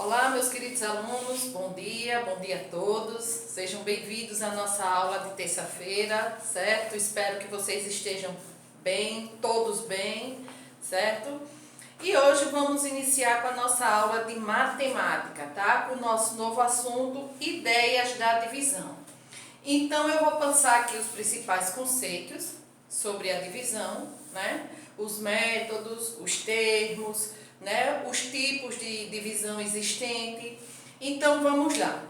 Olá, meus queridos alunos, bom dia a todos. Sejam bem-vindos à nossa aula de terça-feira, certo? Espero que vocês estejam bem, todos bem, certo? E hoje vamos iniciar com a nossa aula de matemática, tá? Com o nosso novo assunto, ideias da divisão. Então, eu vou passar aqui os principais conceitos sobre a divisão, né? Os métodos, os termos, né? Os tipos de divisão existente. Então, vamos lá.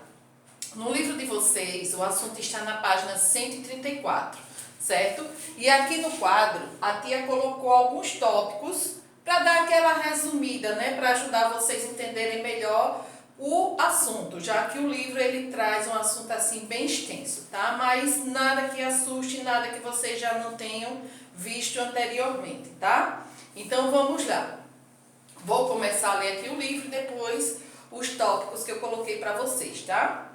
No livro de vocês, o assunto está na página 134, certo? E aqui no quadro, a tia colocou alguns tópicos para dar aquela resumida, né? Para ajudar vocês a entenderem melhor o assunto, já que o livro ele traz um assunto assim bem extenso, tá? Mas nada que assuste, nada que vocês já não tenham visto anteriormente, tá? Então, vamos lá. Vou começar a ler aqui o livro e depois os tópicos que eu coloquei para vocês, tá?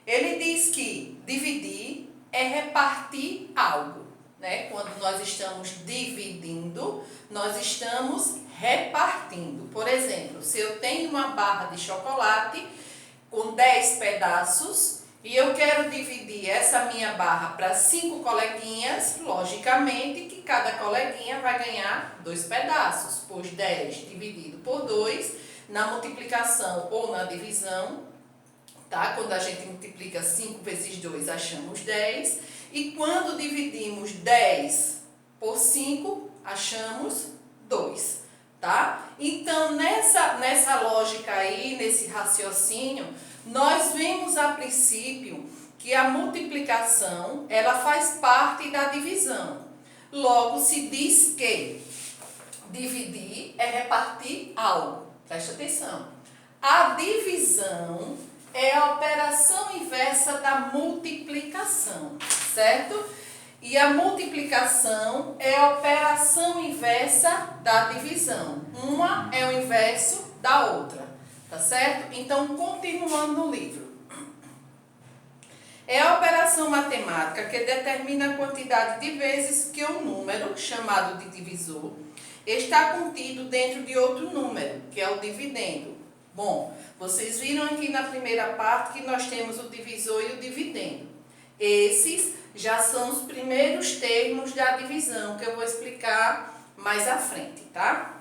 Ele diz que dividir é repartir algo, né? Quando nós estamos dividindo, nós estamos repartindo. Por exemplo, se eu tenho uma barra de chocolate com 10 pedaços e eu quero dividir essa minha barra para 5 coleguinhas, logicamente que cada coleguinha vai ganhar 2 pedaços, pois 10 dividido por 2, na multiplicação ou na divisão, tá? Quando a gente multiplica 5 vezes 2, achamos 10. E quando dividimos 10 por 5, achamos 2, tá? Então, nessa lógica aí, nesse raciocínio, nós vemos a princípio que a multiplicação, ela faz parte da divisão. Logo, se diz que dividir é repartir algo. Presta atenção. A divisão é a operação inversa da multiplicação, certo? E a multiplicação é a operação inversa da divisão. Uma é o inverso da outra, tá certo? Então, continuando no livro. É a operação matemática que determina a quantidade de vezes que um número, chamado de divisor, está contido dentro de outro número, que é o dividendo. Bom, vocês viram aqui na primeira parte que nós temos o divisor e o dividendo. Esses já são os primeiros termos da divisão, que eu vou explicar mais à frente, tá?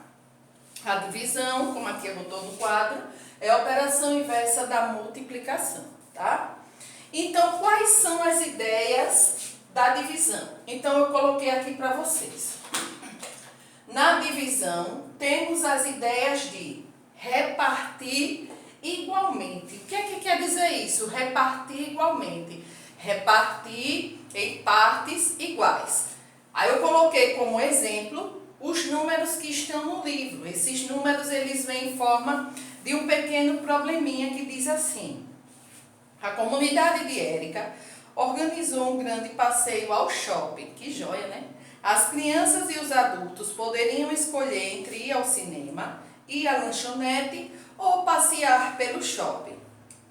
A divisão, como a tia botou no quadro, é a operação inversa da multiplicação, tá? Então, quais são as ideias da divisão? Então, eu coloquei aqui para vocês. Na divisão, temos as ideias de repartir igualmente. O que é que quer dizer isso? Repartir igualmente. Repartir em partes iguais. Aí eu coloquei como exemplo os números que estão no livro. Esses números, eles vêm em forma de um pequeno probleminha que diz assim: a comunidade de Érica organizou um grande passeio ao shopping. Que joia, né? As crianças e os adultos poderiam escolher entre ir ao cinema, ir à lanchonete ou passear pelo shopping.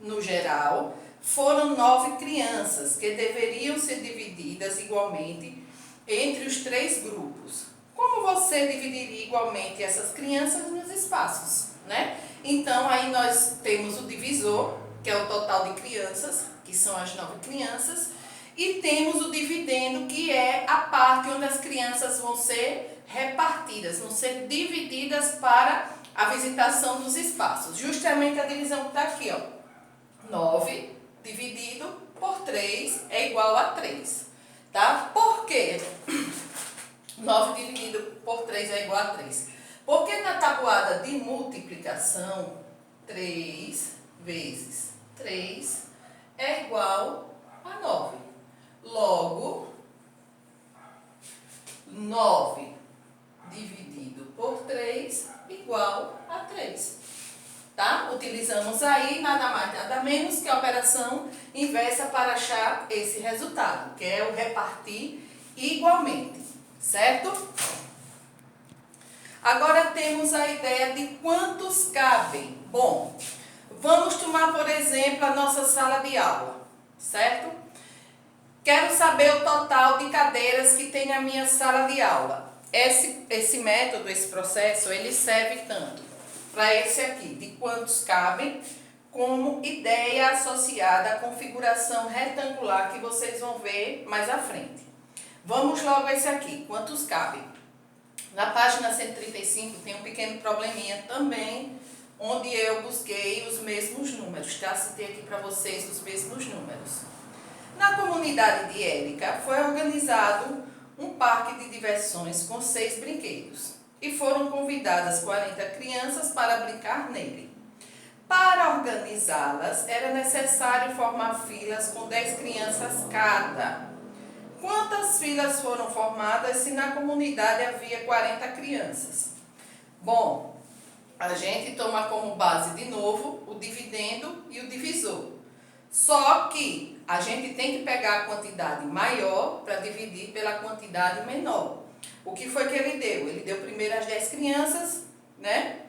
No geral, foram 9 crianças que deveriam ser divididas igualmente entre os 3 grupos. Como você dividiria igualmente essas crianças nos espaços, né? Então, aí nós temos o divisor, que é o total de crianças, que são as 9 crianças, e temos o dividendo, que é a parte onde as crianças vão ser repartidas, vão ser divididas para a visitação dos espaços. Justamente a divisão que está aqui, ó. 9 dividido por 3 é igual a 3, tá? Por quê? 9 dividido por 3 é igual a 3. Porque na tabuada de multiplicação, 3 vezes 3 é igual a 9. Logo, 9 dividido por 3 igual a 3. Tá? Utilizamos aí nada mais, nada menos que a operação inversa para achar esse resultado, que é o repartir igualmente, certo? Agora temos a ideia de quantos cabem. Bom, vamos tomar, por exemplo, a nossa sala de aula, certo? Quero saber o total de cadeiras que tem a minha sala de aula. Esse método, esse processo, ele serve tanto para esse aqui, de quantos cabem, como ideia associada à configuração retangular que vocês vão ver mais à frente. Vamos logo a esse aqui, quantos cabem? Na página 135 tem um pequeno probleminha também, onde eu busquei os mesmos números, tá? Citei aqui para vocês os mesmos números. Na comunidade de Érica foi organizado um parque de diversões com 6 brinquedos e foram convidadas 40 crianças para brincar nele. Para organizá-las, era necessário formar filas com 10 crianças cada. Quantas filas foram formadas se na comunidade havia 40 crianças? Bom, a gente toma como base de novo o dividendo e o divisor. Só que a gente tem que pegar a quantidade maior para dividir pela quantidade menor. O que foi que ele deu? Ele deu primeiro as 10 crianças, né,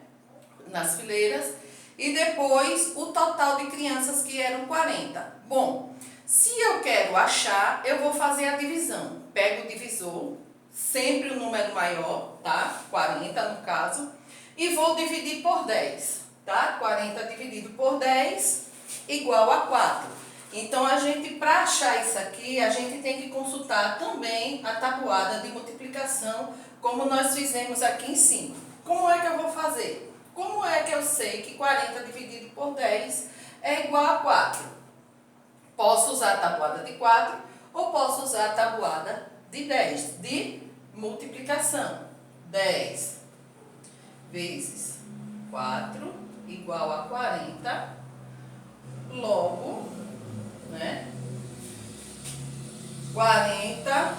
nas fileiras, e depois o total de crianças, que eram 40. Bom, se eu quero achar, eu vou fazer a divisão. Pego o divisor, sempre o número maior, tá? 40 no caso, e vou dividir por 10, tá? 40 dividido por 10 igual a 4. Então, para achar isso aqui, a gente tem que consultar também a tabuada de multiplicação, como nós fizemos aqui em cima. Como é que eu vou fazer? Como é que eu sei que 40 dividido por 10 é igual a 4? Posso usar a tabuada de 4 ou posso usar a tabuada de 10, de multiplicação. 10 vezes 4 igual a 40, logo, né? 40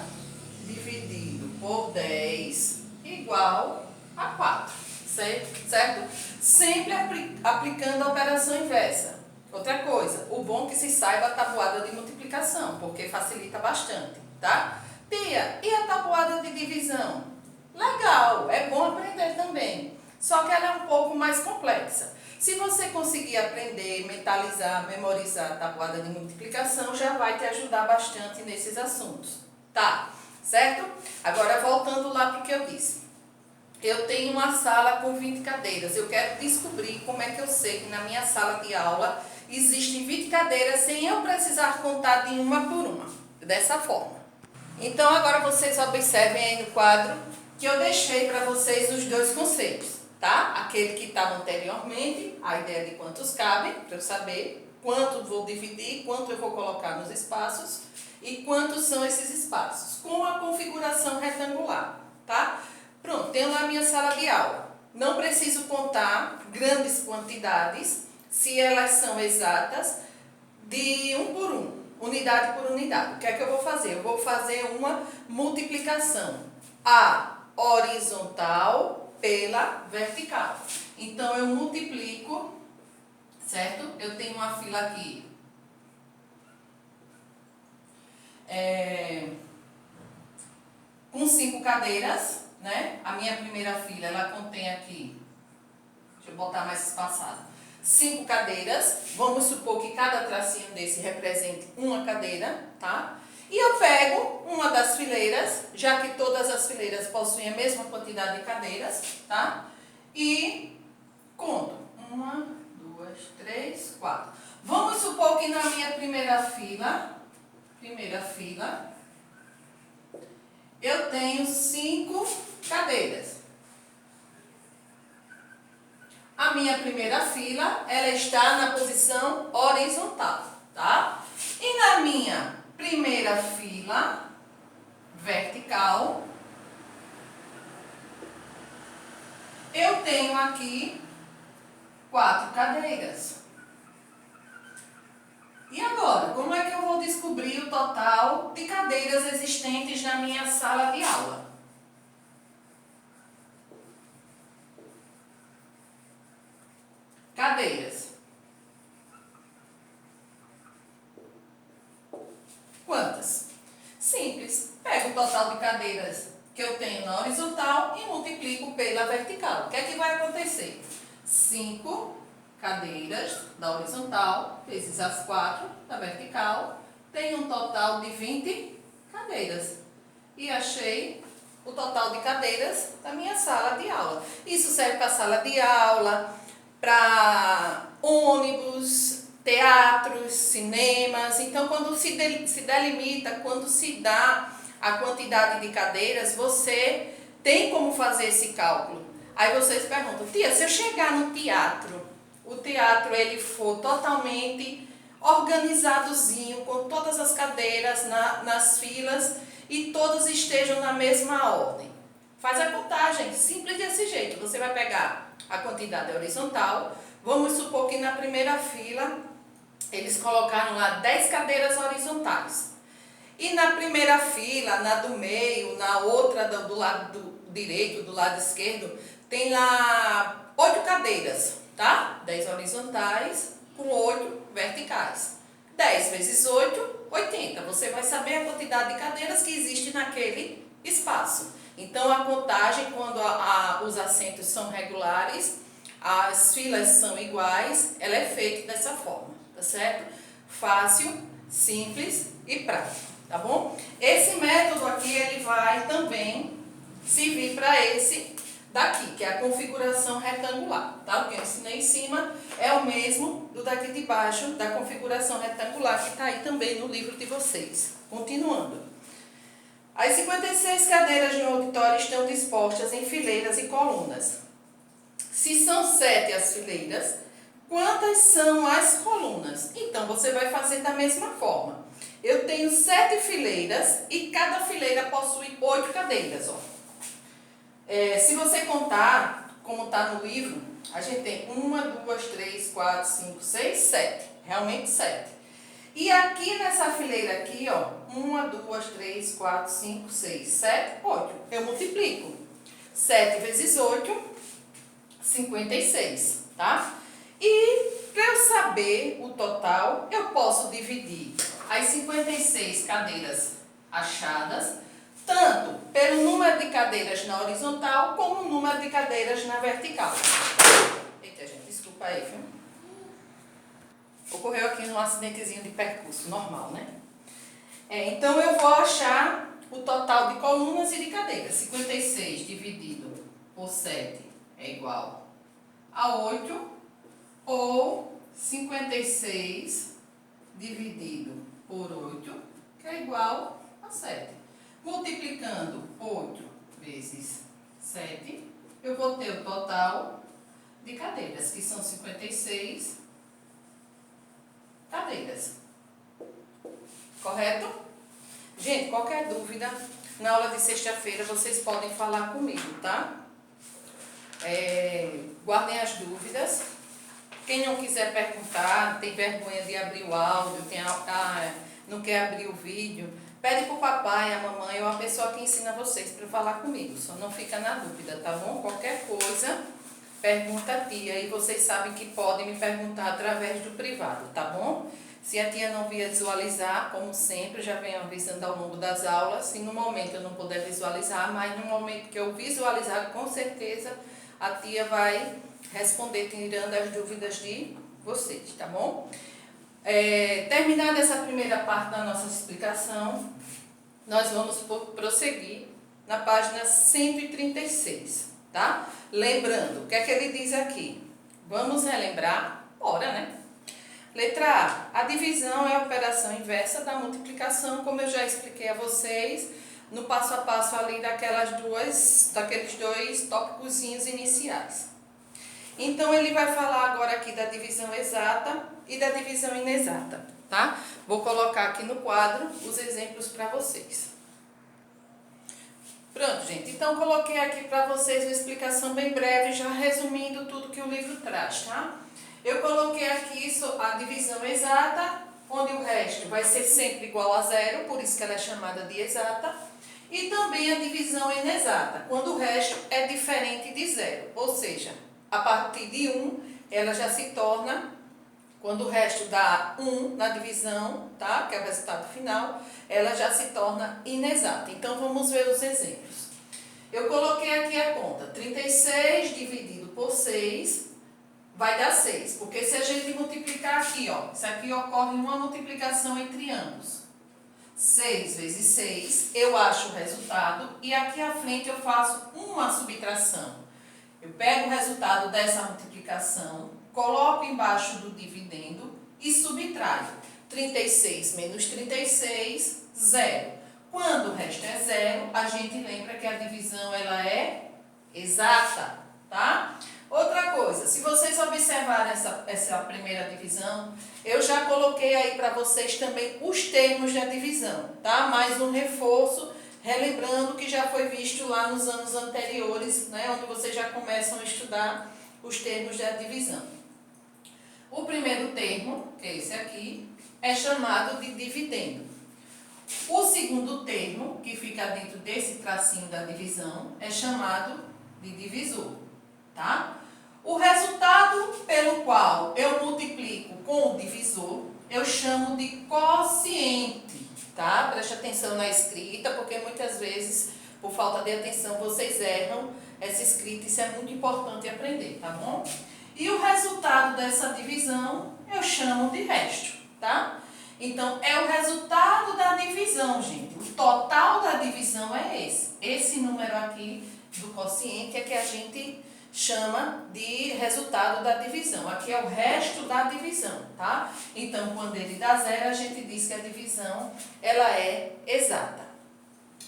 dividido por 10 igual a 4. Certo? Sempre aplicando a operação inversa. Outra coisa, o bom é que se saiba a tabuada de multiplicação, porque facilita bastante, tá? Tia, e a tabuada de divisão? Legal, é bom aprender também, só que ela é um pouco mais complexa. Se você conseguir aprender, mentalizar, memorizar a tabuada de multiplicação, já vai te ajudar bastante nesses assuntos, tá? Certo? Agora, voltando lá para o que eu disse. Eu tenho uma sala com 20 cadeiras. Eu quero descobrir como é que eu sei que na minha sala de aula existem 20 cadeiras sem eu precisar contar de uma por uma. Dessa forma. Então, agora vocês observem aí no quadro que eu deixei para vocês os dois conceitos, tá? Aquele que estava anteriormente, a ideia de quantos cabem, para eu saber quanto vou dividir, quanto eu vou colocar nos espaços e quantos são esses espaços, com a configuração retangular, tá? Pronto, tenho lá a minha sala de aula. Não preciso contar grandes quantidades, se elas são exatas, de um por um, unidade por unidade. O que é que eu vou fazer? Eu vou fazer uma multiplicação. A horizontal pela vertical. Então, eu multiplico, certo? Eu tenho uma fila aqui. Com 5 cadeiras, né? A minha primeira fila, ela contém aqui, deixa eu botar mais espaçado, 5 cadeiras. Vamos supor que cada tracinho desse represente uma cadeira, tá? E eu pego uma das fileiras, já que todas as fileiras possuem a mesma quantidade de cadeiras, tá? E conto. 1, 2, 3, 4. Vamos supor que na minha primeira fila, eu tenho 5 cadeiras. A minha primeira fila, ela está na posição horizontal, tá? E na minha primeira fila vertical, eu tenho aqui 4 cadeiras. E agora, como é que eu vou descobrir o total de cadeiras existentes na minha sala de aula? Cadeiras. Quantas? Simples. Pego o total de cadeiras que eu tenho na horizontal e multiplico pela vertical. O que é que vai acontecer? 5 cadeiras da horizontal vezes as 4 da vertical tem um total de 20 cadeiras. E achei o total de cadeiras da minha sala de aula. Isso serve para sala de aula, para ônibus, teatros, cinemas. Então, quando se delimita, quando se dá a quantidade de cadeiras, você tem como fazer esse cálculo. Aí vocês perguntam, tia, se eu chegar no teatro, o teatro ele for totalmente organizadozinho, com todas as cadeiras nas filas e todas estejam na mesma ordem. Faz a contagem, simples desse jeito. Você vai pegar a quantidade horizontal. Vamos supor que na primeira fila eles colocaram lá 10 cadeiras horizontais. E na primeira fila, na do meio, na outra do lado direito, do lado esquerdo, tem lá 8 cadeiras, tá? 10 horizontais com 8 verticais. 10 vezes 8, 80. Você vai saber a quantidade de cadeiras que existe naquele espaço. Então, a contagem, quando os assentos são regulares, as filas são iguais, ela é feita dessa forma, tá certo? Fácil, simples e prático, tá bom? Esse método aqui, ele vai também servir para esse daqui, que é a configuração retangular, tá? O que eu ensinei em cima é o mesmo do daqui de baixo, da configuração retangular, que está aí também no livro de vocês. Continuando. As 56 cadeiras de um auditório estão dispostas em fileiras e colunas. Se são 7 as fileiras, quantas são as colunas? Então, você vai fazer da mesma forma. Eu tenho 7 fileiras e cada fileira possui 8 cadeiras, ó. Se você contar, como está no livro, a gente tem 1, 2, 3, 4, 5, 6, 7. Realmente 7. E aqui nessa fileira aqui, ó, 1, 2, 3, 4, 5, 6, 7, 8. Eu multiplico. 7 vezes 8, 56, tá? E para eu saber o total, eu posso dividir as 56 cadeiras achadas tanto pelo número de cadeiras na horizontal, como o número de cadeiras na vertical. Eita, gente, desculpa aí, viu? Ocorreu aqui um acidentezinho de percurso, normal, né? Então, eu vou achar o total de colunas e de cadeiras. 56 dividido por 7 é igual a 8, ou 56 dividido por 8, que é igual a 7. Multiplicando 8 vezes 7, eu vou ter o total de cadeiras, que são 56 cadeiras. Correto? Gente, qualquer dúvida, na aula de sexta-feira vocês podem falar comigo, tá? Guardem as dúvidas. Quem não quiser perguntar, tem vergonha de abrir o áudio, não quer abrir o vídeo, pede para o papai, a mamãe ou a pessoa que ensina vocês para falar comigo. Só não fica na dúvida, tá bom? Qualquer coisa, pergunta a tia. E vocês sabem que podem me perguntar através do privado, tá bom? Se a tia não visualizar, como sempre, já venho avisando ao longo das aulas. Se no momento eu não puder visualizar, mas no momento que eu visualizar, com certeza a tia vai responder, tirando as dúvidas de vocês, tá bom? Terminada essa primeira parte da nossa explicação, nós vamos prosseguir na página 136, tá? Lembrando, o que é que ele diz aqui? Vamos relembrar? Bora, né? Letra A. A divisão é a operação inversa da multiplicação, como eu já expliquei a vocês, no passo a passo ali daqueles dois tópicozinhos iniciais. Então, ele vai falar agora aqui da divisão exata e da divisão inexata, tá? Vou colocar aqui no quadro os exemplos para vocês. Pronto, gente. Então, coloquei aqui para vocês uma explicação bem breve, já resumindo tudo que o livro traz, tá? Eu coloquei aqui a divisão exata, onde o resto vai ser sempre igual a zero, por isso que ela é chamada de exata. E também a divisão inexata, quando o resto é diferente de zero, ou seja, a partir de 1, ela já se torna, quando o resto dá 1 na divisão, tá? Que é o resultado final, ela já se torna inexata. Então, vamos ver os exemplos. Eu coloquei aqui a conta, 36 dividido por 6 vai dar 6. Porque se a gente multiplicar aqui, ó, isso aqui ocorre uma multiplicação entre ambos. 6 vezes 6, eu acho o resultado e aqui à frente eu faço uma subtração. Eu pego o resultado dessa multiplicação, coloco embaixo do dividendo e subtraio. 36 menos 36, 0. Quando o resto é 0, a gente lembra que a divisão ela é exata, tá? Outra coisa, se vocês observarem essa primeira divisão, eu já coloquei aí para vocês também os termos da divisão, tá? Mais um reforço, relembrando que já foi visto lá nos anos anteriores, né? Onde vocês já começam a estudar os termos da divisão. O primeiro termo, que é esse aqui, é chamado de dividendo. O segundo termo, que fica dentro desse tracinho da divisão, é chamado de divisor, tá? O resultado pelo qual eu multiplico com o divisor, eu chamo de quociente, tá? Preste atenção na escrita, porque muitas vezes, por falta de atenção, vocês erram essa escrita. Isso é muito importante aprender, tá bom? E o resultado dessa divisão, eu chamo de resto, tá? Então, é o resultado da divisão, gente. O total da divisão é esse. Esse número aqui do quociente é que a gente chama de resultado da divisão. Aqui é o resto da divisão, tá? Então, quando ele dá 0, a gente diz que a divisão ela é exata.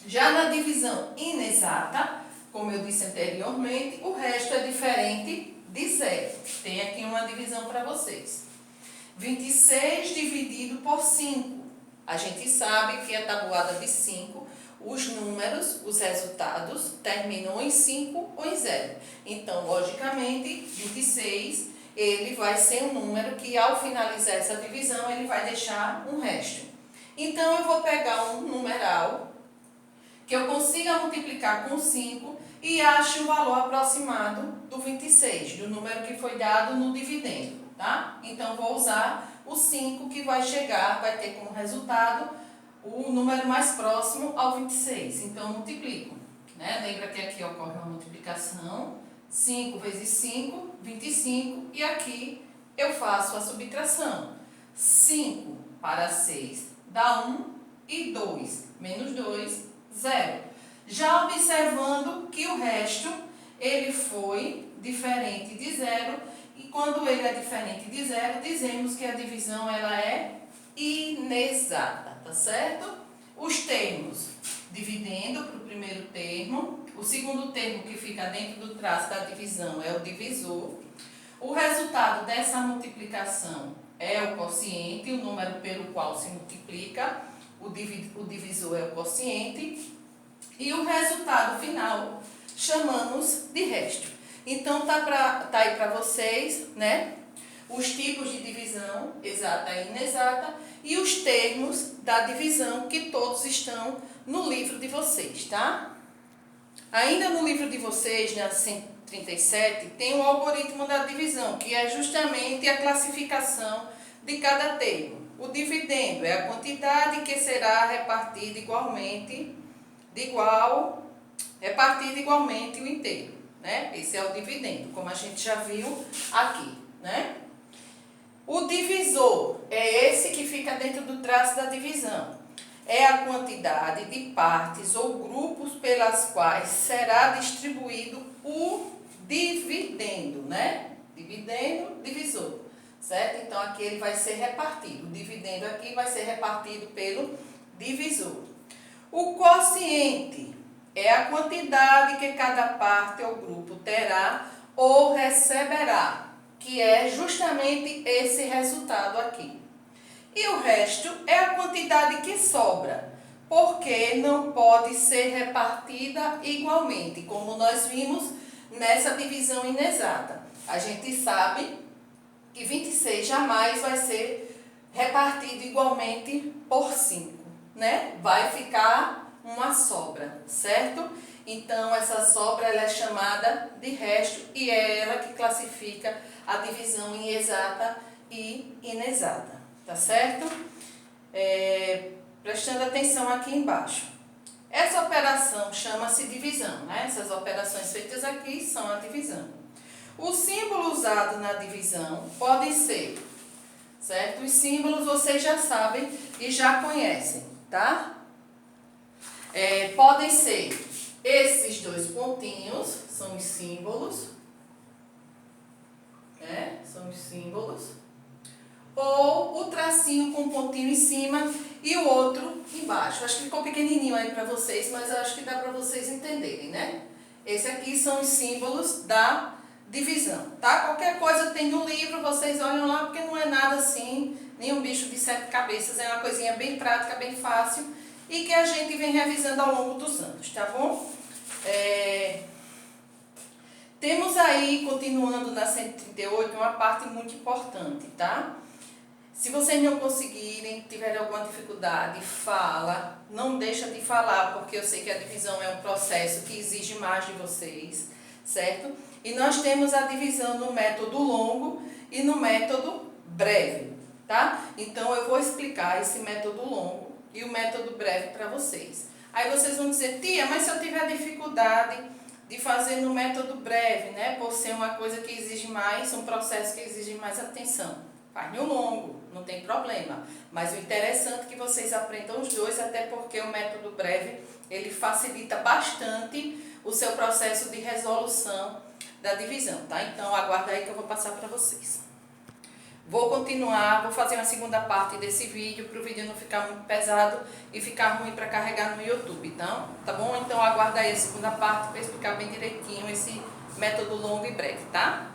Já na divisão inexata, como eu disse anteriormente, o resto é diferente de 0. Tem aqui uma divisão para vocês. 26 dividido por 5. A gente sabe que a tabuada de 5, os números, os resultados, terminam em 5 ou em 0. Então, logicamente, 26, ele vai ser um número que, ao finalizar essa divisão, ele vai deixar um resto. Então, eu vou pegar um numeral que eu consiga multiplicar com 5 e ache o valor aproximado do 26, do número que foi dado no dividendo, tá? Então, vou usar o 5 que vai chegar, vai ter como resultado o número mais próximo ao 26. Então, eu multiplico, né? Lembra que aqui ocorre uma multiplicação, 5 vezes 5, 25, e aqui eu faço a subtração. 5 para 6 dá 1 e 2 menos 2, 0. Já observando que o resto, ele foi diferente de 0, e quando ele é diferente de 0, dizemos que a divisão ela é inexata, tá certo? Os termos, dividendo para o primeiro termo, o segundo termo que fica dentro do traço da divisão é o divisor, o resultado dessa multiplicação é o quociente, o número pelo qual se multiplica, o divisor é o quociente, e o resultado final chamamos de resto. Então, tá aí para vocês, né? Os tipos de divisão, exata e inexata, e os termos da divisão, que todos estão no livro de vocês, tá? Ainda no livro de vocês, na 137, tem o algoritmo da divisão, que é justamente a classificação de cada termo. O dividendo é a quantidade que será repartida igualmente, repartida igualmente o inteiro, né? Esse é o dividendo, como a gente já viu aqui, né? O divisor é esse que fica dentro do traço da divisão. É a quantidade de partes ou grupos pelas quais será distribuído o dividendo, né? Dividendo, divisor, certo? Então, aqui ele vai ser repartido. O dividendo aqui vai ser repartido pelo divisor. O quociente é a quantidade que cada parte ou grupo terá ou receberá, que é justamente esse resultado aqui. E o resto é a quantidade que sobra, porque não pode ser repartida igualmente, como nós vimos nessa divisão inexata. A gente sabe que 26 jamais vai ser repartido igualmente por 5, né? Vai ficar uma sobra, certo? Então, essa sobra ela é chamada de resto e é ela que classifica a divisão em exata e inexata, tá certo? Prestando atenção aqui embaixo. Essa operação chama-se divisão, né? Essas operações feitas aqui são a divisão. O símbolo usado na divisão pode ser, certo? Os símbolos vocês já sabem e já conhecem. tá? Podem ser esses dois pontinhos, são os símbolos, né? São os símbolos. Ou o tracinho com um pontinho em cima e o outro embaixo. Acho que ficou pequenininho aí para vocês, mas eu acho que dá para vocês entenderem, né? Esse aqui são os símbolos da divisão, tá? Qualquer coisa tem no livro, vocês olham lá, porque não é nada assim, nenhum bicho de 7 cabeças, é uma coisinha bem prática, bem fácil e que a gente vem revisando ao longo dos anos, tá bom? Temos aí, continuando na 138, uma parte muito importante, tá? Se vocês não conseguirem, tiverem alguma dificuldade, fala, não deixa de falar, porque eu sei que a divisão é um processo que exige mais de vocês, certo? E nós temos a divisão no método longo e no método breve, tá? Então eu vou explicar esse método longo e o método breve para vocês. Aí vocês vão dizer, tia, mas se eu tiver dificuldade de fazer no método breve, né? Por ser uma coisa que exige mais, um processo que exige mais atenção. Faz no longo, não tem problema. Mas o interessante é que vocês aprendam os dois, até porque o método breve, ele facilita bastante o seu processo de resolução da divisão, tá? Então, aguarda aí que eu vou passar para vocês. Vou continuar, vou fazer uma segunda parte desse vídeo, para o vídeo não ficar muito pesado e ficar ruim para carregar no YouTube, então, tá bom? Então, aguarda aí a segunda parte para explicar bem direitinho esse método longo e breve, tá?